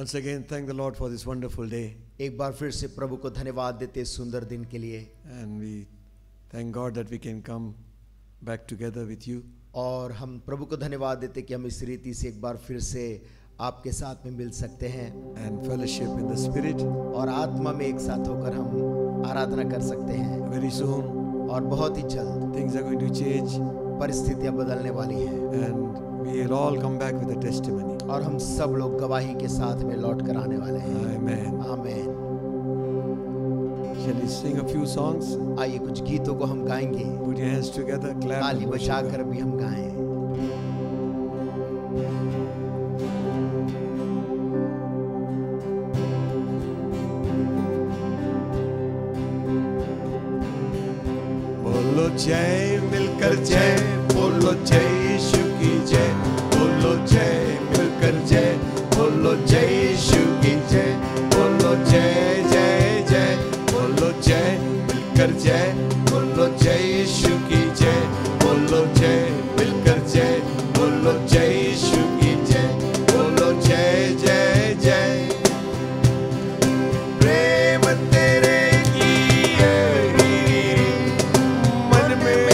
Once again, thank the Lord for this wonderful day. एक बार फिर से प्रभु को धन्यवाद देते इस सुंदर दिन के लिए, And we thank God that we can come back together with you. और हम प्रभु को धन्यवाद देते कि हम इस रीति से एक बार फिर से आपके साथ में मिल सकते हैं And fellowship in the Spirit. और आत्मा में एक साथ होकर हम आराधना कर सकते हैं। Very soon, और बहुत ही जल्द things are going to change. परिस्थितियां बदलने वाली हैं And we'll all come back with a testimony. और हम सब लोग गवाही के साथ में लौट कर आने वाले हैं। Amen. आमीन। Shall we sing a few songs? आइए कुछ गीतों को हम गाएंगे, Put your hands together, clap. ताली and worship बजाकर God. भी हम गाएं। बोलो जय मिलकर जय, बोलो जय यीशु की जय, बोलो जय मिलकर जय, बोलो जय यीशु की जय, बोलो जय जय जय, बोलो जय मिलकर जय, बोलो जय यीशु की जय, बोलो जय मिलकर जय, बोलो जय यीशु की जय, बोलो जय जय जय। प्रेम तेरे की है, मन में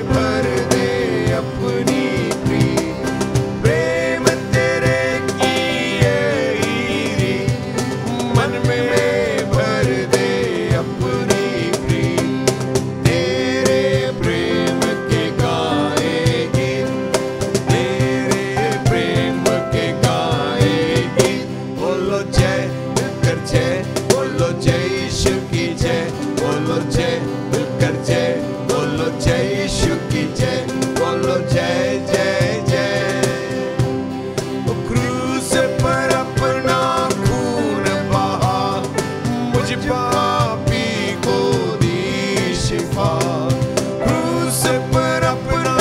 भर दे अपनी प्रीत। प्रेम तेरे की है, मन में भर दे अपनी प्रीत। तेरे प्रेम के गाए गीत, तेरे प्रेम के गाए गीत। बोलो जय मिलकर जय, बोलो जय यीशु की जय, बोलो जय मिलकर जय, बोलो जय यीशु की जय, बोलो जय जय जय। वो क्रूस पर अपना खून बहा, मुझ पापी को दी शिफा। क्रूस पर अपना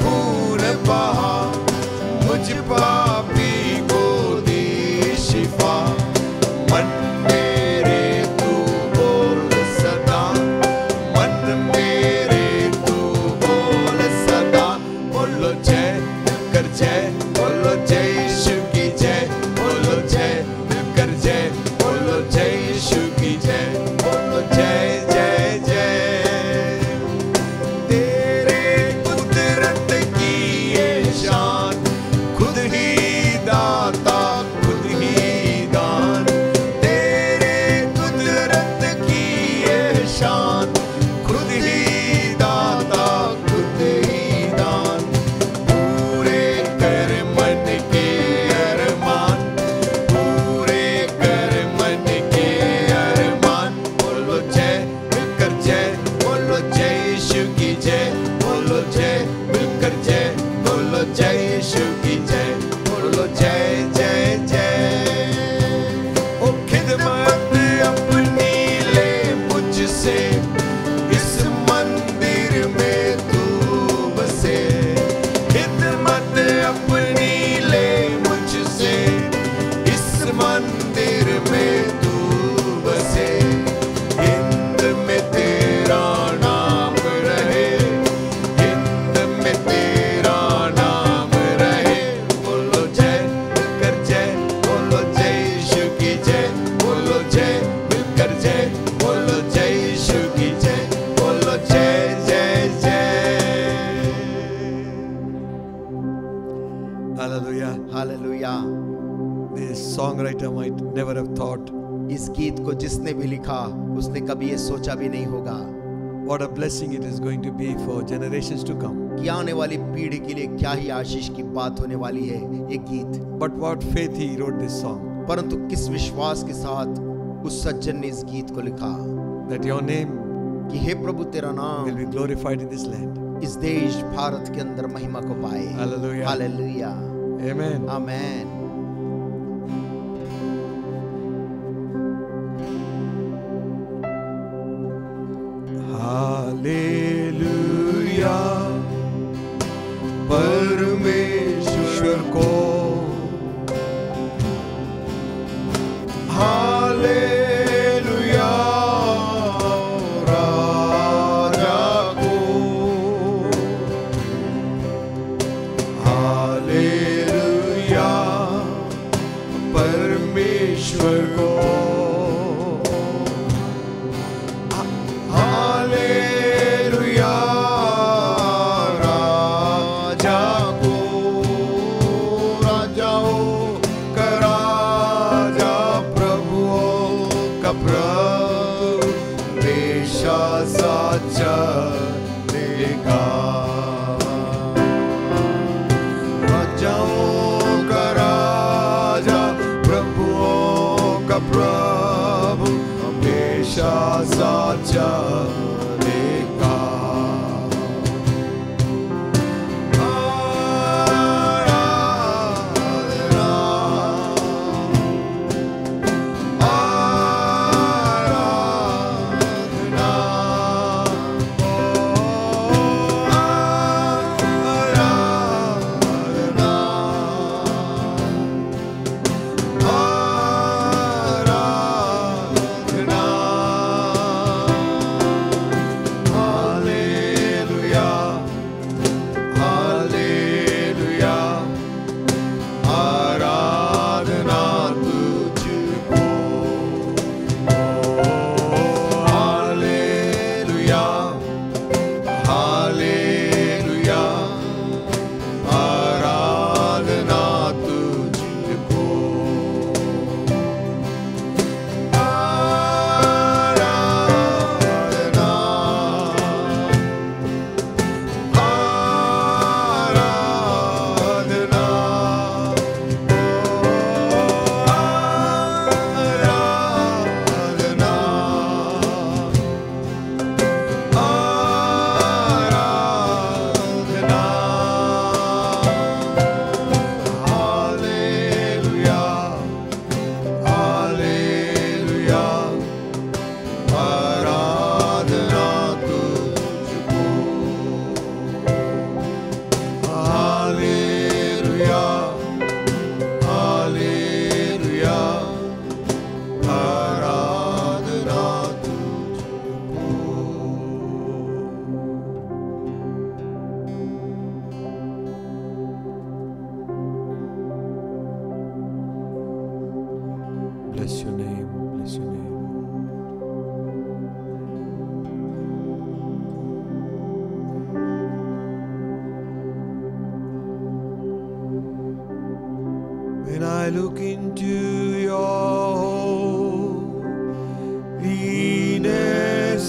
खून बहा, मुझ पापी को दी शिफा। मन मेरे तू बोल सदा, मन मेरे तू बोल सदा। बोलो जय मिलकर जय, बोलो जय यीशु की जय, बोलो जय मिलकर जय, बोलो जय यीशु की जय, बोलो जय जय जय। तेरे कुदरत की ये शान, खुद ही दाता खुद ही दान। तेरे कुदरत की ये शान, खुद ही दाता खुद ही दान। पूरे कर मन के अरमान, पूरे कर मन के अरमान। बोलो जय मिलकर जय, बोलो जय यीशु की जय, बोलो जय मिलकर जय, बोलो जय यीशु की जय, बोलो जय जय जय। ओ खिदमत अपनी ले मुझसे, इस मंदिर में तू बसे। खिदमत अपनी ले मुझसे, इस मंदिर में तू बसे। हिंद में तेरा नाम रहे, हिंद में तेरा नाम रहे। बोलो जय मिलकर जय, बोलो जय यीशु की जय, बोलो जय मिलकर जय, बोलो जय यीशु की जय, बोलो जय जय जय। Hallelujah. Hallelujah. This songwriter might never have thought इस गीत को जिसने भी लिखा उसने कभी ये सोचा भी नहीं होगा what a blessing it is going to be for generations to come. कि आने वाली पीढ़ी के लिए क्या ही आशीष की बात होने वाली है ये गीत। But what faith he wrote this song, परंतु किस विश्वास के साथ उस सज्जन ने इस गीत को लिखा that your name कि हे प्रभु तेरा will नाम be glorified in this land. इस देश भारत के अंदर महिमा को पाए। Hallelujah. हालेलुया। Amen. आमेन। हालेलुया परमेश्वर को, हालेलुया राजा को, हालेलुया परमेश्वर देगा। राजाओं का राजा, प्रभुओं का प्रभु, हमेशा साचा देगा। Bless your name, bless your name. When I look into your holiness,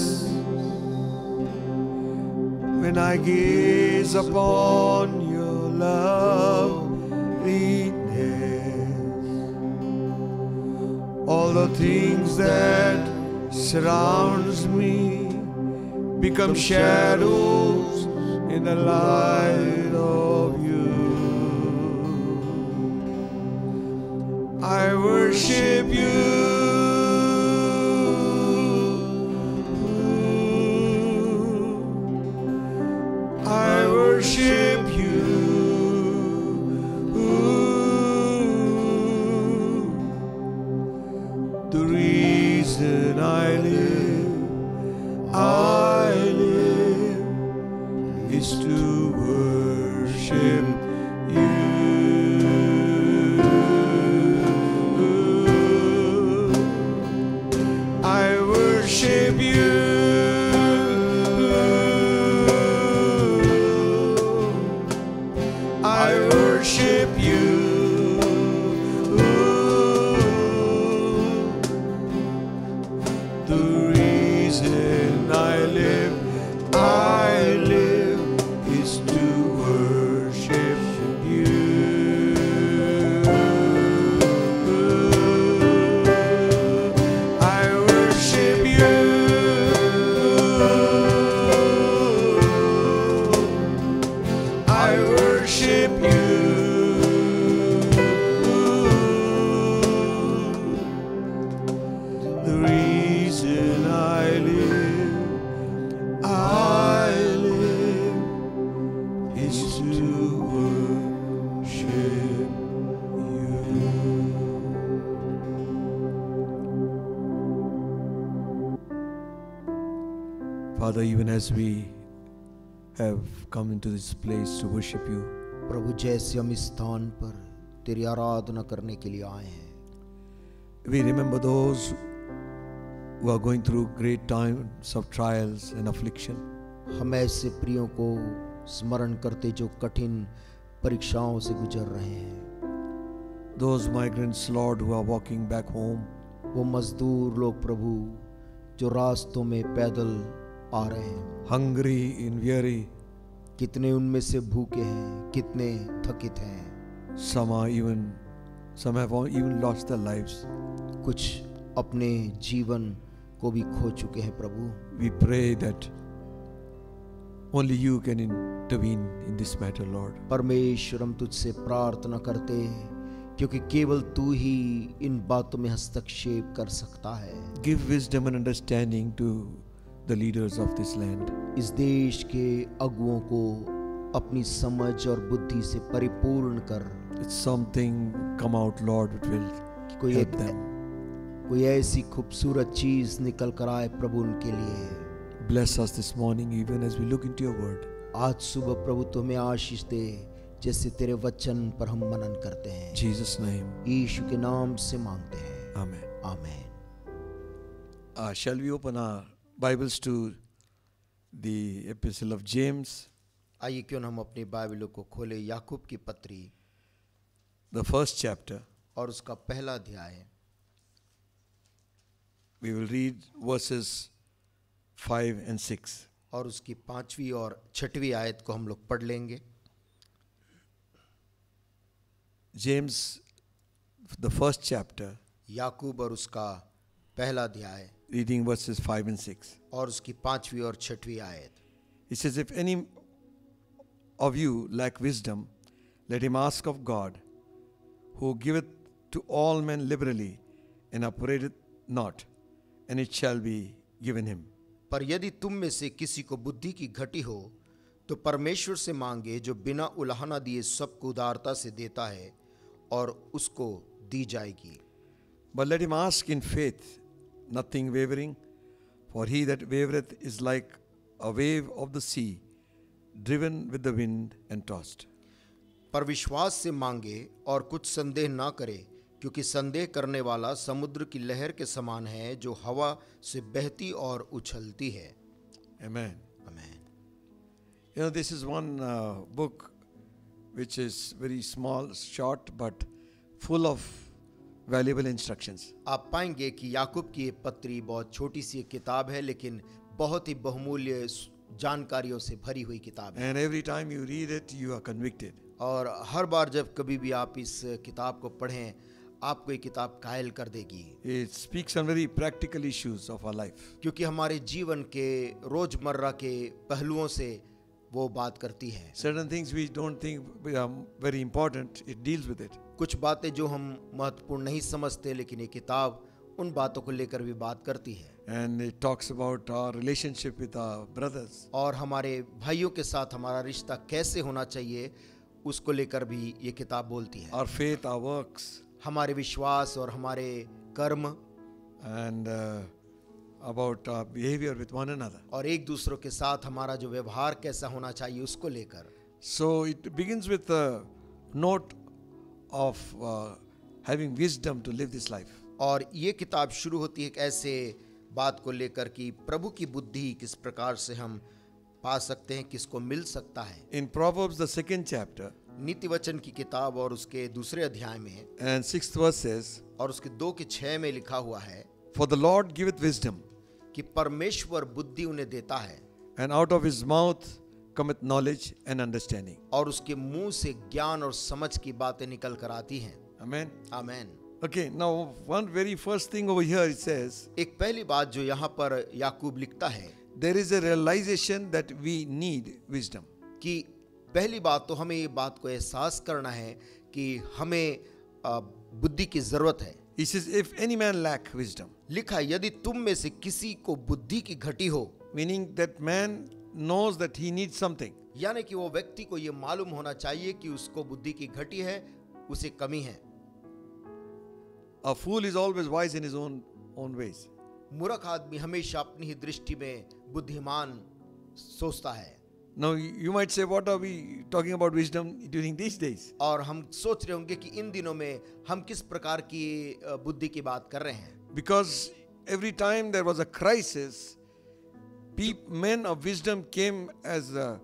when I gaze upon your loveliness, all the things that surrounds me become shadows in the light of you. I worship you. I worship you. The reason I live is to worship you. I worship you. I worship you. The reason I live is to worship you. I worship you. I worship you. The reason I live is to worship you. Father, even as we have come into this place to worship you, प्रभु जैसे हम इस स्थान पर तेरी आराधना करने के लिए आए हैं, we remember those who are going through great times of trials and affliction. हम ऐसे प्रियों को स्मरण करते जो कठिन परीक्षाओं से गुजर रहे हैं। Those migrants, Lord, who are walking back home. वो मजदूर लोग प्रभु जो रास्तों में पैदल आ रहे हैं, hungry and weary, कितने उनमें से भूखे हैं, कितने थकित हैं। Some have even lost their lives. कुछ अपने जीवन को भी खो चुके हैं प्रभु। We pray that only you can intervene in this matter, Lord. परमेश्वर, हम तुझसे प्रार्थना करते हैं क्योंकि केवल तू ही इन बातों में हस्तक्षेप कर सकता है। Give wisdom and understanding to the leaders of this land. इस देश के अगुओं को अपनी समझ और बुद्धि से परिपूर्ण कर। It's something come out, Lord, which will help them. कोई ऐसी खूबसूरत चीज निकल कर आए प्रभु उनके लिए। Bless us this morning even as we look into your word. आज सुबह प्रभु तुम्हें आशीष दे जैसे तेरे वचन पर हम मनन करते हैं। Jesus' name. यीशु के नाम से मांगते हैं। Amen. आमीन। Shall we open our Bibles to the epistle of James, आइए क्यों न हम अपनी बाइबलों को खोले याकूब की पत्री, the first chapter. और उसका पहला अध्याय। We will read verses 5 and 6. और उसकी 5वीं और 6वीं आयत को हम लोग पढ़ लेंगे। James, the first chapter, याकूब और उसका पहला अध्याय, reading verses 5 and 6. और उसकी 5वीं और 6वीं आयत। It says, if any of you lack wisdom, let him ask of God, who giveth to all men liberally and upbraideth not, and it shall be given him. पर यदि तुम में से किसी को बुद्धि की घटी हो तो परमेश्वर से मांगे, जो बिना उलाहना दिए सबको उदारता से देता है, और उसको दी जाएगी। But let him ask in faith, nothing wavering, for he that wavereth is like a wave of the sea, driven with the wind and tossed. पर विश्वास से मांगे और कुछ संदेह ना करे, क्योंकि संदेह करने वाला समुद्र की लहर के समान है, जो हवा से बहती और उछलती है। Amen. आमीन। You know, this is one book which is very small, short, but full of valuable instructions. आप पाएंगे कि याकूब की ये पत्री बहुत छोटी सी एक किताब है, लेकिन बहुत ही बहुमूल्य जानकारियों से भरी हुई किताब है। And every time you read it, you are convicted. और हर बार जब कभी भी आप इस किताब को पढ़ें, आपको ये किताब कायल कर देगी। It speaks on very practical issues of our life. क्योंकि हमारे जीवन के रोजमर्रा के पहलुओं से वो बात करती है। Certain things we don't think are very important, it deals with it. कुछ बातें जो हम महत्वपूर्ण नहीं समझते, लेकिन ये किताब उन बातों को लेकर भी बात करती है। And it talks about our relationship with our brothers. और हमारे भाइयों के साथ हमारा रिश्ता कैसे होना चाहिए, उसको लेकर भी ये किताब बोलती है। Our faith, our works. हमारे विश्वास और हमारे कर्म, And about our behavior with one another. और एक दूसरों के साथ हमारा जो व्यवहार कैसा होना चाहिए, उसको लेकर। So it begins with a note of having wisdom to live this life. और ये किताब शुरू होती है एक ऐसे बात को लेकर कि प्रभु की बुद्धि किस प्रकार से हम पा सकते हैं, किसको मिल सकता है। In Proverbs, the 2nd chapter, नीति वचन की किताब और उसके दूसरे अध्याय में and 6th verse says, और उसके 2:6 में लिखा हुआ है, For the Lord giveth wisdom, कि परमेश्वर बुद्धि उन्हें देता है, and out of his mouth cometh knowledge and understanding. और उसके मुंह से ज्ञान और समझ की बातें निकल कर आती हैं। Amen. Amen. Okay, now one very first thing over here it says, एक पहली बात जो यहाँ पर याकूब लिखता है, there is a realization that we need wisdom. कि पहली बात तो हमें ये बात को एहसास करना है कि हमें बुद्धि की जरूरत है। He says, if any man lack wisdom, लिखा है, यदि तुम में से किसी को बुद्धि की घटी हो, meaning that man knows that he needs something. यानी कि वो व्यक्ति को ये मालूम होना चाहिए कि उसको बुद्धि की घटी है, उसे कमी है। A fool is always wise in his own ways. मूर्ख आदमी हमेशा अपनी ही दृष्टि में बुद्धिमान सोचता है। Now you might say, what are we talking about wisdom during these days? और हम सोच रहे होंगे कि इन दिनों में हम किस प्रकार की बुद्धि की बात कर रहे हैं। Because every time there was a crisis, men of wisdom came as a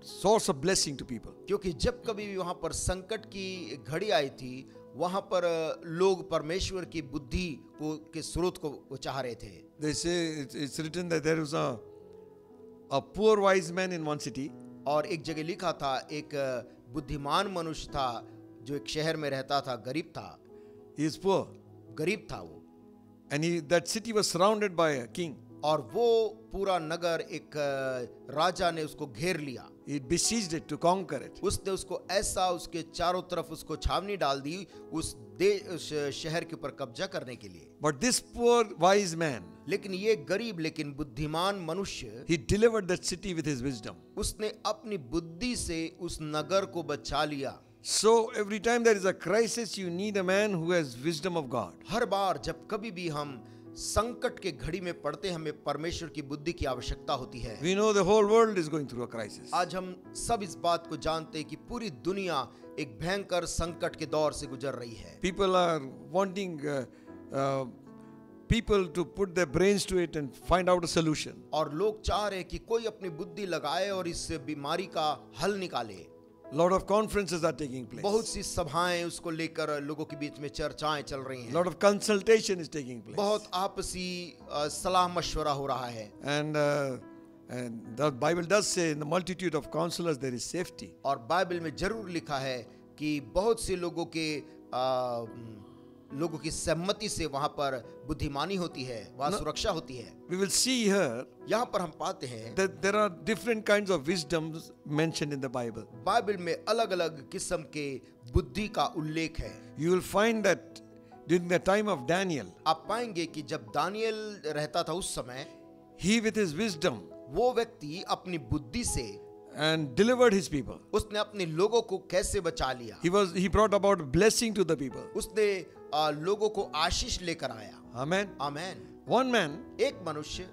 source of blessing to people. क्योंकि जब कभी भी वहां पर संकट की घड़ी आई थी, वहां पर लोग परमेश्वर की बुद्धि को के स्रोत को चाह रहे थे। They say it's written that there was a poor wise man in one city. और एक जगह लिखा था, एक बुद्धिमान मनुष्य था जो एक शहर में रहता था, गरीब था, He is poor. गरीब था वो, And that city was surrounded by a king. और वो पूरा नगर एक राजा ने उसको घेर लिया. He besieged it to conquer it. उसने उसको ऐसा उसके चारों तरफ उसको छावनी डाल दी उस शहर के ऊपर कब्जा करने के लिए. But this poor wise man, लेकिन ये गरीब लेकिन बुद्धिमान मनुष्य, he delivered that city with his wisdom. उसने अपनी बुद्धि से उस नगर को बचा लिया. So every time there is a crisis, you need a man who has wisdom of God. हर बार जब कभी भी हम संकट के घड़ी में पड़ते हैं, हमें परमेश्वर की बुद्धि की आवश्यकता होती है. We know the whole world is going through a crisis. आज हम सब इस बात को जानते हैं कि पूरी दुनिया एक भयंकर संकट के दौर से गुजर रही है. People are wanting people to put their brains to it and find out a solution. और लोग चाह रहे हैं कि कोई अपनी बुद्धि लगाए और इस बीमारी का हल निकाले. Lot of conferences are taking place. बहुत सी सभाएं उसको लेकर लोगों के बीच में चर्चाएं चल रही हैं. Lot of consultation is taking place. बहुत आपसी सलाह मशवरा हो रहा है. And the Bible does say in the multitude of counselors there is safety. और बाइबल में जरूर लिखा है कि बहुत से लोगों की सहमति से वहां पर बुद्धिमानी होती है, वहां सुरक्षा होती है. We will see here यहाँ पर हम पाते हैं that there are different kinds of wisdoms mentioned in the Bible. Bible में अलग अलग किस्म के बुद्धि का उल्लेख है. You will find that during the time of Daniel, आप पाएंगे कि जब दानियल रहता था उस समय, he with his wisdom वो व्यक्ति अपनी बुद्धि से and delivered his people. उसने अपने लोगों को कैसे बचा लिया. He brought about blessing to the people. उसने लोगों को आशीष लेकर आया. Amen. आमेन. One man एक मनुष्य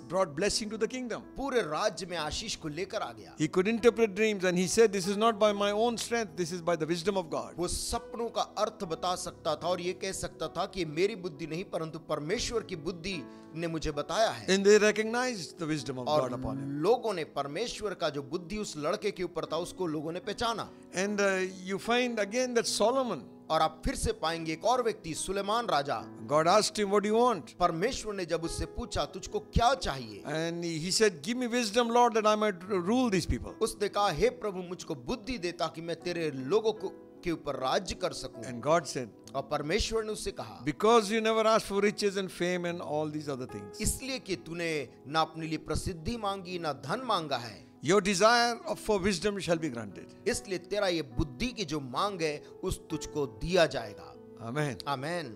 brought blessing to the kingdom. पूरे राज्य में आशीष को लेकर आ गया. He could interpret dreams and he said, this is not by my own strength, this is by the wisdom of God. वो सपनों का अर्थ बता सकता था और ये कह सकता था कि मेरी बुद्धि नहीं परंतु परमेश्वर की बुद्धि ने मुझे बताया है. And they recognized the wisdom of God और upon him. लोगों ने परमेश्वर का जो बुद्धि उस लड़के के ऊपर था उसको लोगों ने पहचाना. And you find again that Solomon, और आप फिर से पाएंगे एक और व्यक्ति सुलेमान राजा. God asked him, what do you want? परमेश्वर ने जब उससे पूछा तुझको क्या चाहिए, And he said, give me wisdom, Lord, that I might rule these people. उसने कहा हे प्रभु मुझको बुद्धि दे ताकि मैं तेरे लोगों के ऊपर राज्य कर सकूं. And God said, और परमेश्वर ने उससे कहा because you never asked for riches and fame and all these other things, इसलिए कि तूने ना अपने लिए प्रसिद्धि मांगी ना धन मांगा है, your desire for wisdom shall be granted. इसलिए तेरा ये बुद्धि की जो मांग है उस तुझको दिया जाएगा. Amen. Amen.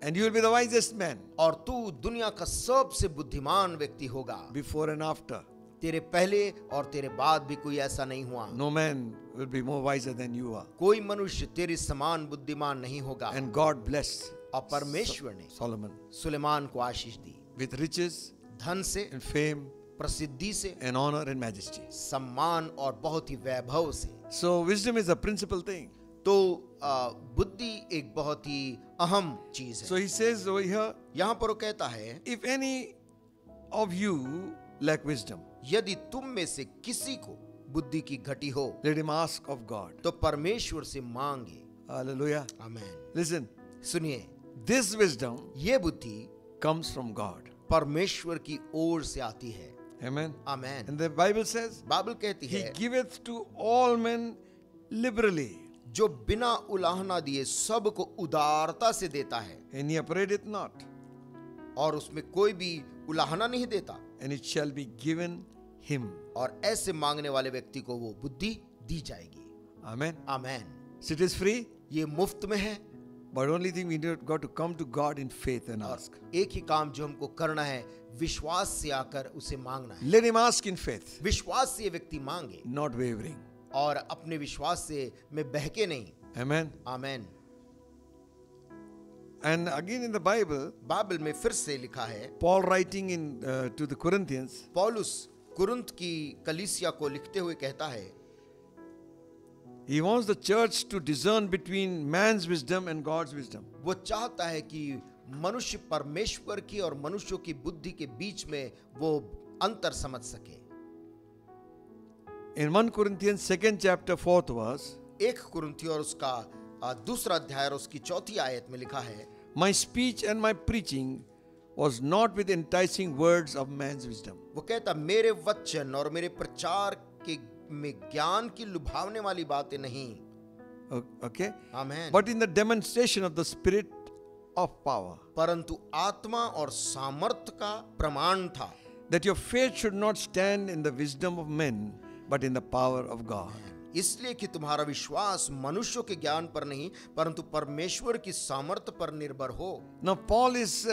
And you will be the wisest man और तू दुनिया का सबसे बुद्धिमान व्यक्ति होगा. before and after. तेरे पहले और तेरे बाद भी कोई ऐसा नहीं हुआ. No man will be more wiser than you are. कोई मनुष्य तेरे समान बुद्धिमान नहीं होगा. And God blessed और परमेश्वर ने Solomon सुलेमान को आशीष दी with riches धन से, and fame प्रसिद्धि से, and honor and majesty. सम्मान और बहुत ही वैभव से. So wisdom is a principal thing. तो बुद्धि एक बहुत ही अहम चीज है. So he says over here, यहाँ पर वो कहता है if any of you lack wisdom, यदि तुम में से किसी को बुद्धि की घटी हो let him ask of God. तो परमेश्वर से मांगे. Hallelujah. आमेन. Listen, सुनिए, this wisdom ये बुद्धि comes from God. परमेश्वर की ओर से आती है. Amen. Amen. And the Bible says, Bible कहती He है giveth to all men liberally, जो बिना उलाहना दिए सबको उदारता से देता है and he upbraideth not, और उसमें कोई भी उलाहना नहीं देता. and it shall be given him. और ऐसे मांगने वाले व्यक्ति को वो बुद्धि दी जाएगी. Amen. Amen. So it is free, ये मुफ्त में है. but only thing we need got to come to God in faith and और ask. एक ही काम जो हमको करना है विश्वास से आकर उसे मांगना है. Let him ask in faith, विश्वास से ये व्यक्ति मांगे not wavering. और अपने विश्वास से में बहके नहीं. Amen. Amen. And again in the Bible, Bible में फिर से लिखा है, Paul writing in to the Corinthians, पौलुस कुरिन्थ की कलीसिया को लिखते हुए कहता है, he wants the church to discern between man's wisdom and God's wisdom. वो चाहता है कि मनुष्य परमेश्वर की और मनुष्यों की बुद्धि के बीच में वो अंतर समझ सके. In 1 Corinthians 2nd chapter 4th verse, 1 कुरिन्थी और उसका दूसरा अध्याय और उसकी चौथी आयत में लिखा है, my speech and my preaching was not with enticing words of man's wisdom. वो कहता मेरे वचन और मेरे प्रचार के में ज्ञान की लुभावने वाली बातें नहीं, Okay? Amen, But in the demonstration of the Spirit of power. परंतु आत्मा और सामर्थ का प्रमाण था, That your faith should not stand in the wisdom of men, but in the power of God. इसलिए कि तुम्हारा विश्वास मनुष्यों के ज्ञान पर नहीं परंतु परमेश्वर की सामर्थ पर निर्भर हो। Now Paul is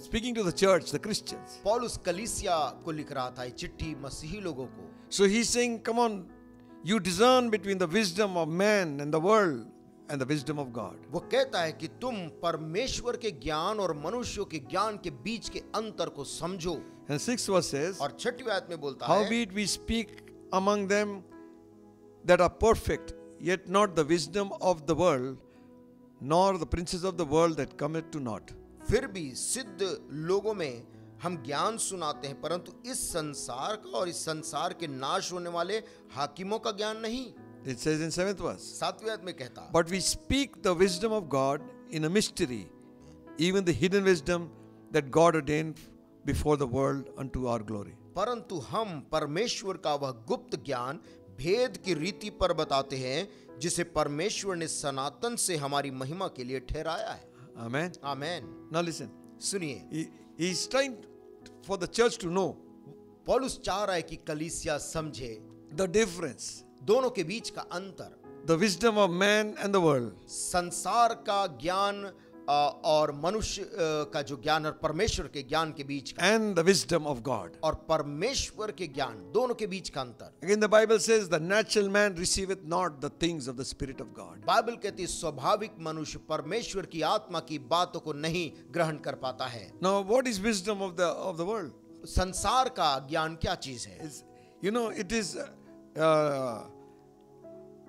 speaking to the church, the Christians. पौलुस कलीसिया को लिख रहा था, ये चिट्ठी मसीही लोगों को। So he's saying, come on, you discern between the wisdom of man and the world and the wisdom of God. वो कहता है कि तुम परमेश्वर के ज्ञान और मनुष्यों के ज्ञान के बीच के अंतर को समझो। And 6th verse says, और 6वीं आयत में बोलता है, howbeit we speak among them that are perfect, yet not the wisdom of the world, nor the princes of the world that cometh to naught. फिर भी सिद्ध लोगों में हम ज्ञान सुनाते हैं, परंतु इस संसार का और इस संसार के नाश होने वाले हाकिमों का ज्ञान नहीं। It says in 7th verse, 7वीं आयत में कहता, but we speak the wisdom of God in a mystery, even the hidden wisdom that God ordained before the world unto our glory. परंतु हम परमेश्वर का वह गुप्त ज्ञान भेद की रीति पर बताते हैं जिसे परमेश्वर ने सनातन से हमारी महिमा के लिए ठहराया है। Amen. आमेन। Now listen, सुनिए, he's trying for the church to know पौलुस चाह रहा है कि कलीसिया समझे the difference, दोनों के बीच का अंतर, the wisdom of man and the world. संसार का ज्ञान और मनुष्य का जो ज्ञान और परमेश्वर के ज्ञान के बीच का, And the wisdom of God. और परमेश्वर के ज्ञान, दोनों के बीच का अंतर। Again, the Bible says, the natural man receiveth not the things of the Spirit of God. Bible कहती है स्वाभाविक मनुष्य परमेश्वर की आत्मा की बातों को नहीं ग्रहण कर पाता है। Now, what is wisdom of the world? संसार का ज्ञान क्या चीज है? It's, it is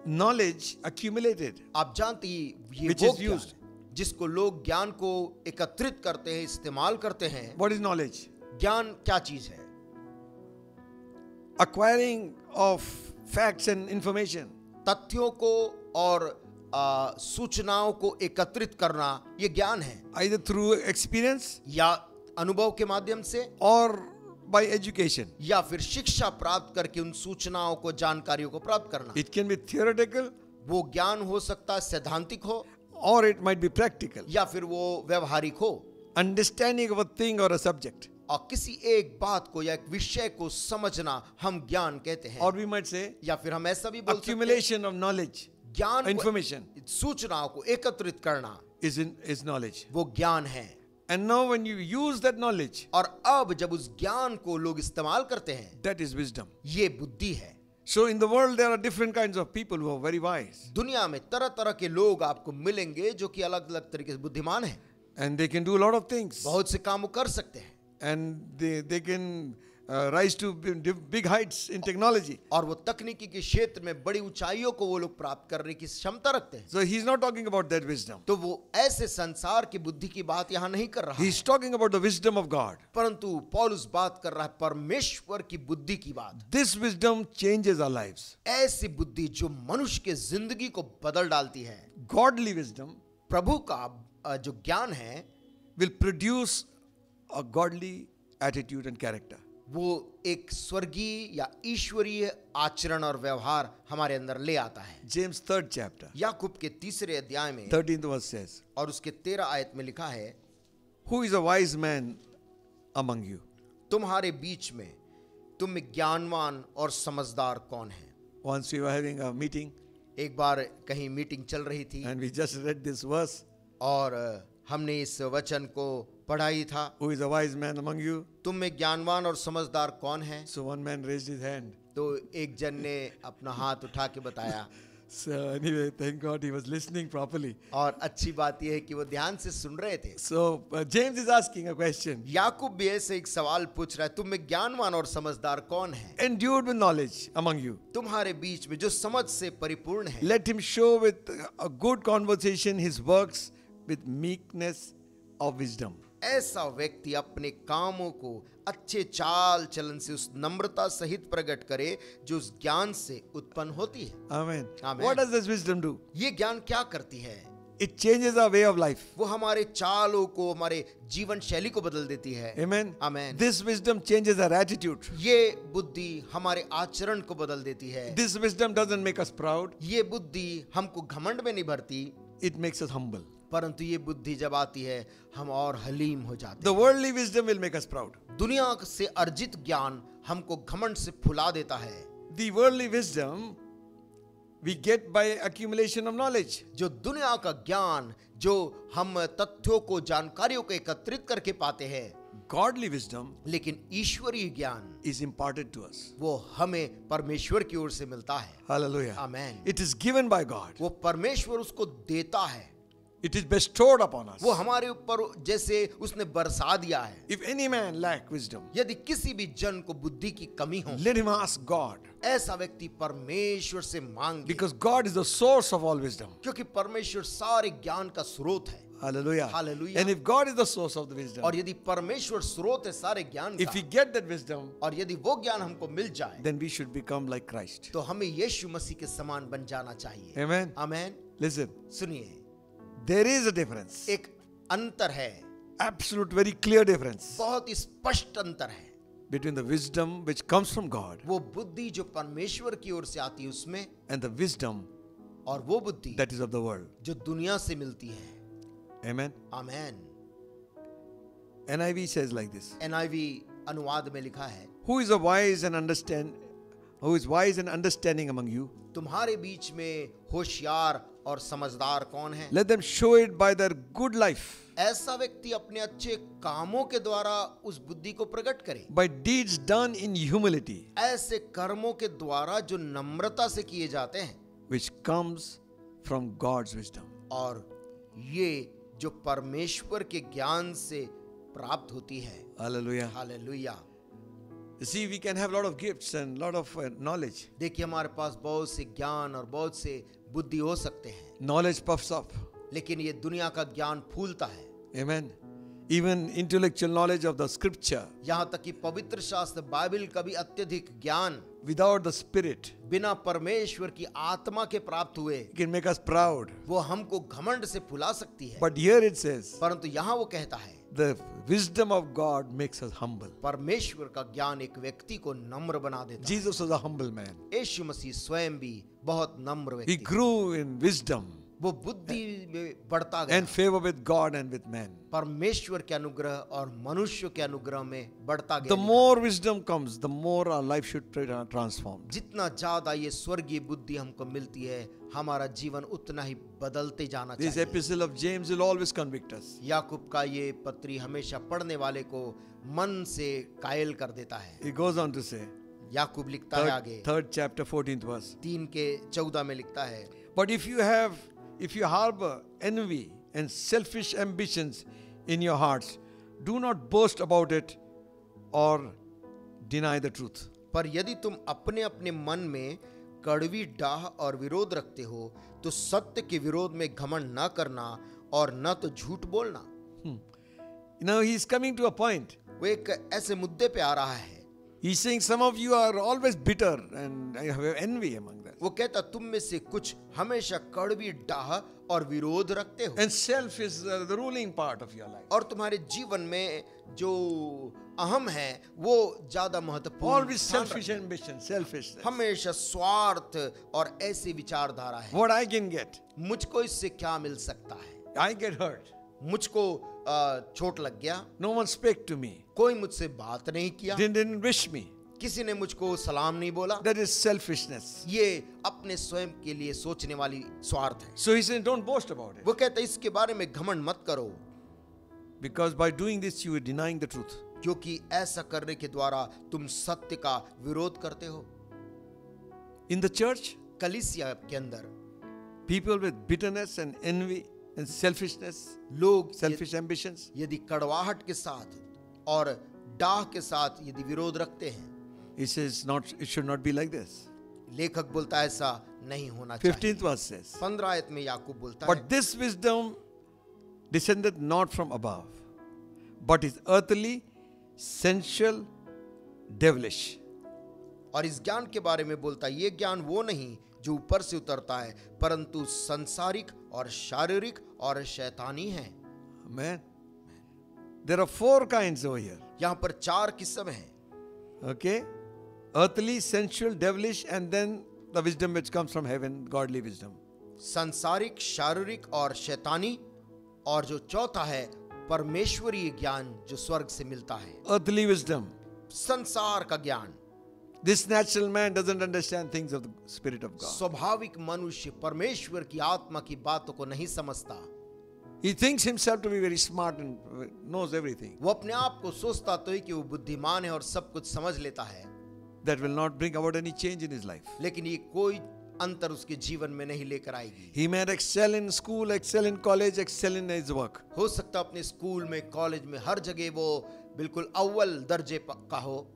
knowledge accumulated, आप जानते ही ये Which वो is ज्ञान used. है जिसको लोग ज्ञान को एकत्रित करते हैं, इस्तेमाल करते हैं। What is knowledge? ज्ञान क्या चीज है? Acquiring of facts and information. तथ्यों को और सूचनाओं को एकत्रित करना, ये ज्ञान है, Either through experience या अनुभव के माध्यम से or by education. या फिर शिक्षा प्राप्त करके उन सूचनाओं को, जानकारियों को प्राप्त करना। It can be theoretical वो ज्ञान हो सकता है सैद्धांतिक हो, or it might be practical. या फिर वो व्यवहारिक हो। Understanding of a thing or a subject. और किसी एक बात को या एक विषय को समझना हम ज्ञान कहते हैं। Or we might say या फिर हम ऐसा भी बोल सकते हैं, accumulation of knowledge, ज्ञान को, information सूचनाओं को एकत्रित करना, is knowledge. वो ज्ञान है। And now when you use that knowledge, और अब जब उस ज्ञान को लोग इस्तेमाल करते हैं, that is wisdom. ये बुद्धि है। So in the world there are different kinds of people who are very wise, दुनिया में तरह तरह के लोग आपको मिलेंगे जो कि अलग अलग तरीके से बुद्धिमान हैं, and they can do a lot of things, बहुत से काम वो कर सकते हैं, and they can rise to big heights in technology. और वो तकनीकी के क्षेत्र में बड़ी ऊंचाइयों को वो लोग प्राप्त करने की क्षमता रखते हैं। So he's not talking about that wisdom. तो वो ऐसे संसार की बुद्धि की बात यहाँ नहीं कर रहा है, He's talking about the wisdom of God. परंतु पौलुस बात कर रहा है परमेश्वर की बुद्धि की बात। This wisdom changes our lives. ऐसी बुद्धि जो मनुष्य के जिंदगी को बदल डालती है। Godly wisdom प्रभु का जो ज्ञान है will produce a godly attitude and character. वो एक स्वर्गीय या ईश्वरीय आचरण और व्यवहार हमारे अंदर ले आता है। James 3rd chapter, याकूब के 3 अध्याय में 13th verse says, और उसके 13 आयत में लिखा है, who is a wise man among you? तुम्हारे बीच में तुम में ज्ञानवान और समझदार कौन है? Once we were having a meeting एक बार कहीं मीटिंग चल रही थी and we just read this verse, और हमने इस वचन को पढ़ा ही था, who is a wise man among you? तुम में ज्ञानवान और समझदार कौन है? So one man raised his hand. तो एक जन ने अपना हाथ उठा के बताया। So anyway, thank God he was listening properly. और अच्छी बात यह है कि वो ध्यान से सुन रहे थे। So James is asking a question. याकूब भी ऐसे एक सवाल पूछ रहा है, तुम में ज्ञानवान और समझदार कौन है? Endued with knowledge among you. तुम्हारे बीच में जो समझ से परिपूर्ण है, Let him show with a good conversation his works with meekness of wisdom. ऐसा व्यक्ति अपने कामों को अच्छे चाल चलन से उस नम्रता सहित प्रकट करे जो उस ज्ञान से उत्पन्न होती है। Amen. Amen. What does this wisdom do? ये ज्ञान क्या करती है? It changes our way of life. वो हमारे चालों को, हमारे जीवन शैली को बदल देती है। Amen. Amen. This wisdom changes our attitude. ये बुद्धि हमारे आचरण को बदल देती है। This wisdom doesn't make us proud. ये बुद्धि हमको घमंड में नहीं भरती, It makes us humble. परंतु ये बुद्धि जब आती है हम और हलीम हो जाते The worldly wisdom will make us proud. हैं। दुनिया से अर्जित ज्ञान हमको घमंड से फुला देता है। The worldly wisdom we get by accumulation of knowledge. जो दुनिया का ज्ञान, जो हम तथ्यों को, जानकारियों को एकत्रित करके पाते हैं, Godly wisdom लेकिन ईश्वरीय ज्ञान is imparted to us. वो हमें परमेश्वर की ओर से मिलता है। Hallelujah. Amen. It is given by God. वो परमेश्वर उसको देता है, It is bestowed upon us. वो हमारे ऊपर जैसे उसने बरसा दिया है। If any man lack wisdom, यदि किसी भी जन को बुद्धि की कमी हो, let him ask God. ऐसा व्यक्ति परमेश्वर से मांगे, Because God is the source of all wisdom. क्योंकि परमेश्वर सारे ज्ञान का स्रोत है। Hallelujah. Hallelujah. And if God is the source of the wisdom, और यदि परमेश्वर स्रोत है सारे ज्ञान if we का, get that wisdom, और यदि वो ज्ञान हमको मिल जाए, then we should become like Christ. तो हमें यीशु मसीह के समान बन जाना चाहिए। Amen. आमेन। Listen, सुनिए, there is a difference. एक अंतर है, Absolute, very clear difference बहुत ही स्पष्ट अंतर है। between the wisdom which comes from God वो बुद्धि जो परमेश्वर की ओर से आती है उसमें, and the wisdom और वो बुद्धि that is of the world. जो दुनिया से मिलती है। Amen. Amen. NIV says like this. NIV अनुवाद में लिखा है, Who is wise and understanding among you? तुम्हारे बीच में होशियार और समझदार कौन है? Let them show it by their good life, ऐसा व्यक्ति अपने अच्छे कामों के द्वारा उस बुद्धि को प्रकट करे, by deeds done in humility, ऐसे कर्मों के द्वारा जो नम्रता से किए जाते हैं, which comes from God's wisdom. और ये जो परमेश्वर के ज्ञान से प्राप्त होती है। Hallelujah. Hallelujah. You see, we can have a lot of gifts and a lot of knowledge. देखिए, हमारे पास बहुत से ज्ञान और बहुत से बुद्धि हो सकते हैं, Knowledge puffs up. लेकिन ये दुनिया का ज्ञान फूलता है। Amen. Even intellectual knowledge of the scripture यहाँ तक कि पवित्र शास्त्र बाइबल का भी अत्यधिक ज्ञान without the spirit बिना परमेश्वर की आत्मा के प्राप्त हुए can make us proud. वो हमको घमंड से फुला सकती है। But here it says, परंतु यहाँ वो कहता है, the wisdom of God makes us humble. परमेश्वर का ज्ञान एक व्यक्ति को नम्र बना देता है। Jesus was a humble man. यीशु मसीह स्वयं भी बहुत नम्र He व्यक्ति, grew in wisdom वो बुद्धि में बढ़ता गया, and favor with God and with men. परमेश्वर के अनुग्रह और मनुष्य के अनुग्रह में बढ़ता The गया। more wisdom comes, the more our life should transform. जितना ज्यादा ये स्वर्गीय बुद्धि हमको मिलती है, हमारा जीवन उतना ही बदलते जाना This चाहिए। epistle of James will always convict us. याकूब का ये पत्री हमेशा पढ़ने वाले को मन से कायल कर देता है। He goes on to say, याकूब लिखता है आगे, third chapter, 14th verse. 3:14 में लिखता है, But if you harbor envy and selfish ambitions in your hearts, do not boast about it or deny the truth. पर यदि तुम अपने अपने मन में कड़वी डाह और विरोध रखते हो, तो सत्य के विरोध में घमंड न करना और न तो झूठ बोलना। Now he is coming to a point. वो एक ऐसे मुद्दे पे आ रहा है। He's saying some of you are always bitter and I have envy among them. वो कहता, तुम में से कुछ हमेशा कड़वी डाह और विरोध रखते हो, And self is the ruling part of your life. और तुम्हारे जीवन में जो अहम है वो ज्यादा महत्वपूर्ण Always स्थान selfish ambition, selfishness. हमेशा स्वार्थ और ऐसी विचारधारा है। What I can get, मुझको इससे क्या मिल सकता है? I get hurt. मुझको चोट लग गया, No one spake to me, कोई मुझसे बात नहीं किया, didn't wish me. किसी ने मुझको सलाम नहीं बोला। That is selfishness. ये अपने स्वयं के लिए सोचने वाली स्वार्थ है। So he said, don't boast about it. वो कहता है, इसके बारे में घमंड मत करो, Because by doing this, you are denying the truth. क्योंकि ऐसा करने के द्वारा तुम सत्य का विरोध करते हो। In the church, कलीसिया के अंदर people with bitterness and envy and selfishness, लोग selfish ambitions, यदि कड़वाहट के साथ और डाह के साथ यदि विरोध रखते हैं, he says it should not be like this. लेखक बोलता है ऐसा नहीं होना चाहिए। 15th verse says, 15 आयत में याकूब बोलता है, but this wisdom descended not from above, but is earthly, sensual, devilish. और इस ज्ञान के बारे में बोलता है, ये ज्ञान वो नहीं जो ऊपर से उतरता है, परंतु संसारिक और शारीरिक और शैतानी है। Amen. There are 4 kinds over here. यहाँ पर 4 किस्म हैं। Okay? Earthly, sensual, devilish, and then the wisdom which comes from heaven, godly wisdom. संसारिक, शारीरिक और शैतानी, और जो चौथा है परमेश्वरीय ज्ञान जो स्वर्ग से मिलता है। Earthly wisdom. संसार का ज्ञान। This natural man doesn't understand things of the Spirit of God. स्वाभाविक मनुष्य परमेश्वर की आत्मा की बातों को नहीं समझता। He thinks himself to be very smart and knows everything. वो अपने आप को सोचता तो है कि वो बुद्धिमान है और सब कुछ समझ लेता है, That will not bring about any change in his life. लेकिन ये कोई अंतर उसके जीवन में नहीं लेकर आएगी। He may excel in school, excel in college, excel in his work. हो सकता अपने स्कूल में, कॉलेज में, हर जगह वो बिल्कुल अव्वल दर्जे का हो,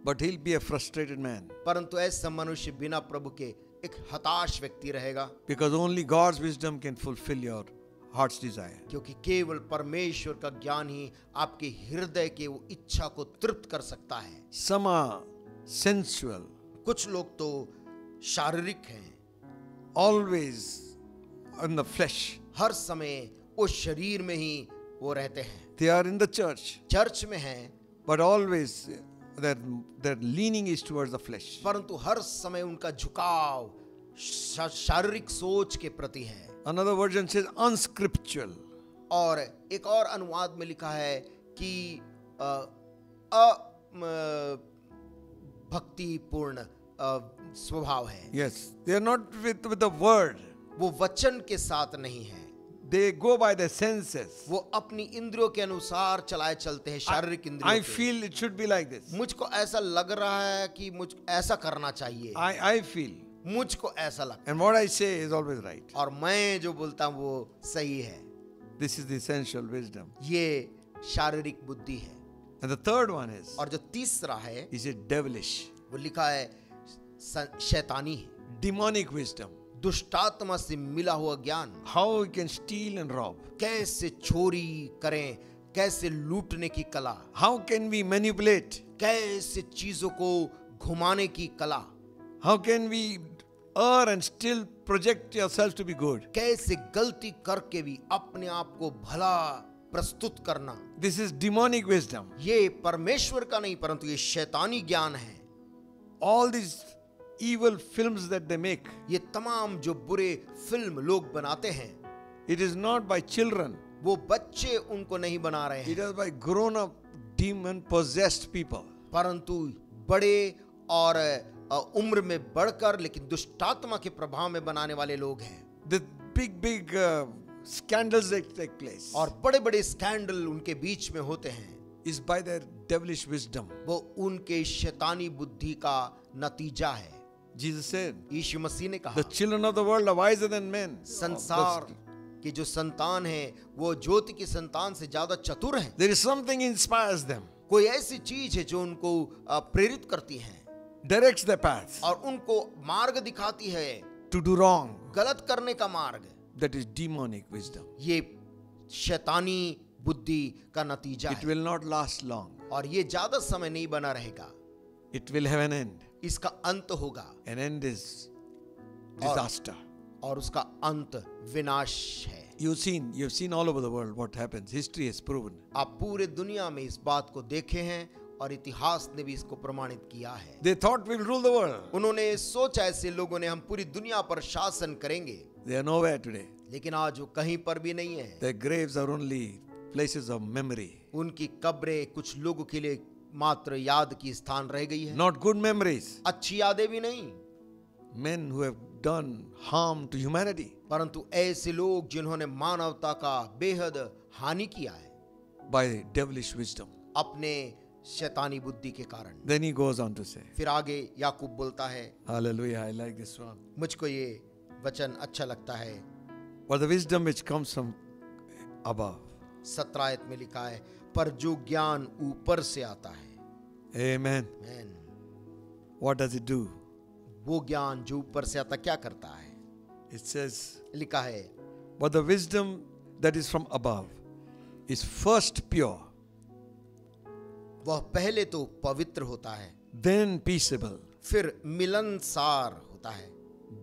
But he'll be a frustrated man. परंतु ऐसा मनुष्य बिना प्रभु के एक हताश व्यक्ति रहेगा। Because only God's wisdom can fulfill your heart's desire. क्योंकि केवल परमेश्वर का ज्ञान ही आपके हृदय के वो इच्छा को तृप्त कर सकता है। Some are sensual, कुछ लोग तो शारीरिक हैं, always in the flesh. हर समय उस शरीर में ही वो रहते हैं, They are in the church, church में हैं, but always their leaning is towards the flesh. परंतु हर समय उनका झुकाव शारीरिक सोच के प्रति है। Another version says unscriptural. और एक और अनुवाद में लिखा है कि भक्तिपूर्ण स्वभाव है। Yes, they are not with the word. वो वचन के साथ नहीं है, They go by their senses. वो अपनी इंद्रियों के अनुसार चलाए चलते हैं, शारीरिक इंद्रियों I के। feel it should be like this. मुझको ऐसा लग रहा है कि मुझ ऐसा करना चाहिए, I feel. मुझको ऐसा लगता And what I say is always right. है और मैं जो बोलता हूँ वो सही है। This is the essential wisdom. ये शारीरिक बुद्धि है। And the third one is, और जो तीसरा है is it devilish, वो लिखा है शैतानी है, demonic wisdom. दुष्टात्मा से मिला हुआ ज्ञान। How we can steal and rob. कैसे चोरी करें, कैसे लूटने की कला, How can we manipulate? कैसे चीजों को घुमाने की कला, How can we err and still project yourself to be good? कैसे गलती करके भी अपने आप को भला प्रस्तुत करना। This is demonic wisdom. ये परमेश्वर का नहीं परंतु ये शैतानी ज्ञान है। All these evil films that they make, ये तमाम जो बुरे फिल्म लोग बनाते हैं, it is not by children. वो बच्चे उनको नहीं बना रहे It हैं, is by grown up demon possessed people. परंतु बड़े और उम्र में बढ़कर लेकिन दुष्टात्मा के प्रभाव में बनाने वाले लोग हैं। The big scandals that take place और बड़े बड़े स्कैंडल उनके बीच में होते हैं, is by their devilish wisdom. वो उनके शैतानी बुद्धि का नतीजा है। Jesus said, यीशु मसीह ने कहा, the children of the world are wiser than men. संसार के जो संतान हैं वो ज्योति की संतान से ज्यादा चतुर हैं। There is something inspires them, कोई ऐसी चीज है जो उनको प्रेरित करती है directs their path और उनको मार्ग दिखाती है, to do wrong. गलत करने का मार्ग। That is demonic wisdom. ये शैतानी बुद्धि का नतीजा It है will not last long. और ये ज्यादा समय नहीं बना रहेगा, It will have an end. इसका अंत होगा An end is disaster. और उसका अंत विनाश है। You've seen all over the world what happens. History has proven. आप पूरे दुनिया में इस बात को देखे हैं और इतिहास ने भी इसको प्रमाणित किया है। They thought we'll rule the world. उन्होंने सोचा, ऐसे लोगों ने, हम पूरी दुनिया पर शासन करेंगे, They are nowhere today. लेकिन आज वो कहीं पर भी नहीं है। Their graves are only places of memory. उनकी कब्रें कुछ लोगों के लिए मात्र याद की स्थान रह गई है, Not good memories. अच्छी यादें भी नहीं, Men who have done harm to humanity परंतु ऐसे लोग जिन्होंने मानवता का बेहद हानि किया है by devilish wisdom. अपने शैतानी बुद्धि के कारण। Then he goes on to say, फिर आगे याकूब बोलता है, hallelujah, I like this one. मुझको ये वचन अच्छा लगता है। But the wisdom which comes from above. 17 आयत में लिखा है, पर जो ज्ञान ऊपर से आता है। Amen. Amen. What does it do? वो ज्ञान जो ऊपर से आता क्या करता है? It says, लिखा है, but the wisdom that is from above is first pure, वह पहले तो पवित्र होता है, then peaceable, फिर मिलनसार होता है,